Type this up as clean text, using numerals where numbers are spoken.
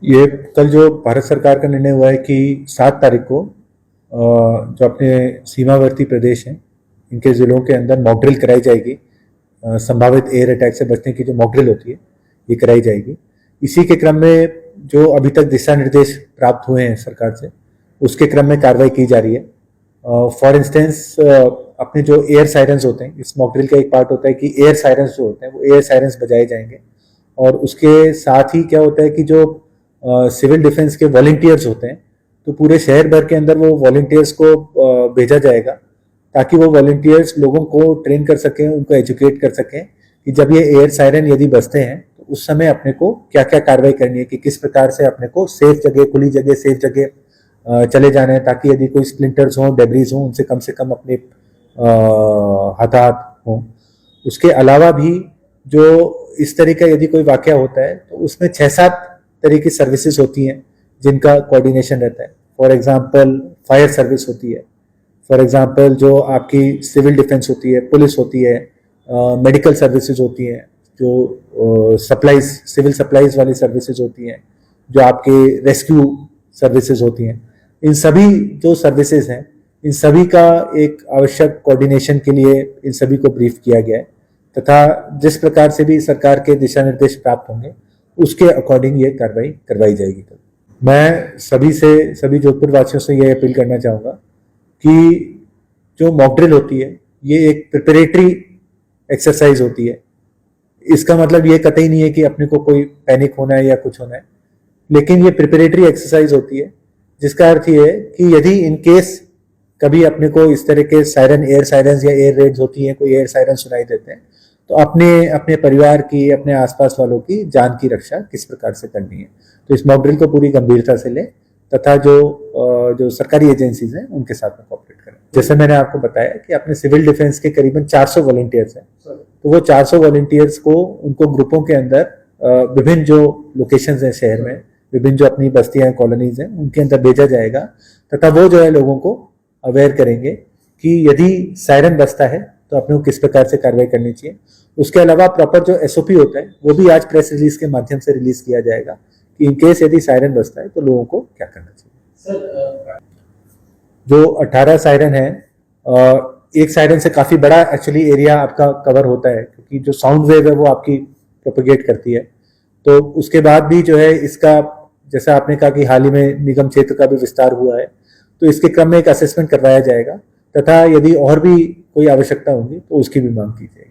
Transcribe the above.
ये कल जो भारत सरकार का निर्णय हुआ है कि 7 तारीख को जो अपने सीमावर्ती प्रदेश हैं इनके ज़िलों के अंदर मॉक ड्रिल कराई जाएगी। संभावित एयर अटैक से बचने की जो मॉक ड्रिल होती है ये कराई जाएगी। इसी के क्रम में जो अभी तक दिशा निर्देश प्राप्त हुए हैं सरकार से उसके क्रम में कार्रवाई की जा रही है। फॉर इंस्टेंस अपने जो एयर सायरन्स होते हैं, इस मॉक ड्रिल का एक पार्ट होता है कि एयर सायरन्स जो होते हैं वो एयर सायरन्स बजाए जाएंगे। और उसके साथ ही क्या होता है कि जो सिविल डिफेंस के वॉलंटियर्स होते हैं तो पूरे शहर भर के अंदर वो वॉलंटियर्स को भेजा जाएगा ताकि वो वॉलंटियर्स लोगों को ट्रेन कर सकें, उनको एजुकेट कर सकें कि जब ये एयर सायरन यदि बजते हैं तो उस समय अपने को क्या क्या कार्रवाई करनी है, कि किस प्रकार से अपने को सेफ जगह, खुली जगह, सेफ जगह चले जाना है ताकि यदि कोई स्प्लिंटर्स हों, डेब्रीज हों, उनसे कम अपने हताहत हों। उसके अलावा भी जो इस तरह का यदि कोई वाकया होता है तो उसमें 6-7 तरह की सर्विसेज होती हैं जिनका कोऑर्डिनेशन रहता है। फॉर एग्जांपल फायर सर्विस होती है, फॉर एग्जांपल जो आपकी सिविल डिफेंस होती है, पुलिस होती है, मेडिकल सर्विसेज होती हैं, जो सप्लाईज, सिविल सप्लाईज वाली सर्विसेज होती हैं, जो आपके रेस्क्यू सर्विसेज होती हैं। इन सभी जो सर्विसेज हैं इन सभी का एक आवश्यक कोऑर्डिनेशन के लिए इन सभी को ब्रीफ किया गया है तथा जिस प्रकार से भी सरकार के दिशा निर्देश प्राप्त होंगे उसके अकॉर्डिंग ये कार्रवाई करवाई जाएगी। मैं सभी जोधपुर वासियों से ये अपील करना चाहूँगा कि जो मॉक ड्रिल होती है ये एक प्रिपरेटरी एक्सरसाइज होती है। इसका मतलब ये कतई नहीं है कि अपने को कोई पैनिक होना है या कुछ होना है, लेकिन ये प्रिपरेटरी एक्सरसाइज होती है जिसका अर्थ ये है कि यदि इन केस कभी अपने को इस तरह के सायरन, एयर सायरन्स या एयर रेड्स होती हैं, कोई एयर सायरन सुनाई देते हैं तो अपने परिवार की, अपने आसपास वालों की जान की रक्षा किस प्रकार से करनी है। तो इस मॉक ड्रिल को पूरी गंभीरता से लें तथा जो सरकारी एजेंसीज हैं उनके साथ में कोऑपरेट करें। जैसे मैंने आपको बताया कि अपने सिविल डिफेंस के करीबन 400 वॉलंटियर्स हैं, तो वो 400 वॉलंटियर्स को उनको ग्रुपों के अंदर विभिन्न जो लोकेशंस हैं शहर में, विभिन्न जो अपनी बस्तियां, कॉलोनीज हैं, उनके अंदर भेजा जाएगा तथा वो जो है लोगों को अवेयर करेंगे कि यदि सायरन बजता है तो अपने को किस प्रकार से कार्रवाई करनी चाहिए। उसके अलावा प्रॉपर जो एसओपी होता है वो भी आज प्रेस रिलीज के माध्यम से रिलीज किया जाएगा कि इन केस यदि सायरन बजता है तो लोगों को क्या करना चाहिए। जो 18 सायरन है, एक सायरन से काफी बड़ा एक्चुअली एरिया आपका कवर होता है क्योंकि जो साउंड वेव है वो आपकी प्रोपेगेट करती है। तो उसके बाद भी जो है इसका, जैसा आपने कहा कि हाल ही में निगम क्षेत्र का भी विस्तार हुआ है, तो इसके क्रम में एक असेसमेंट करवाया जाएगा तथा यदि और भी कोई आवश्यकता होगी तो उसकी भी मांग की जाएगी।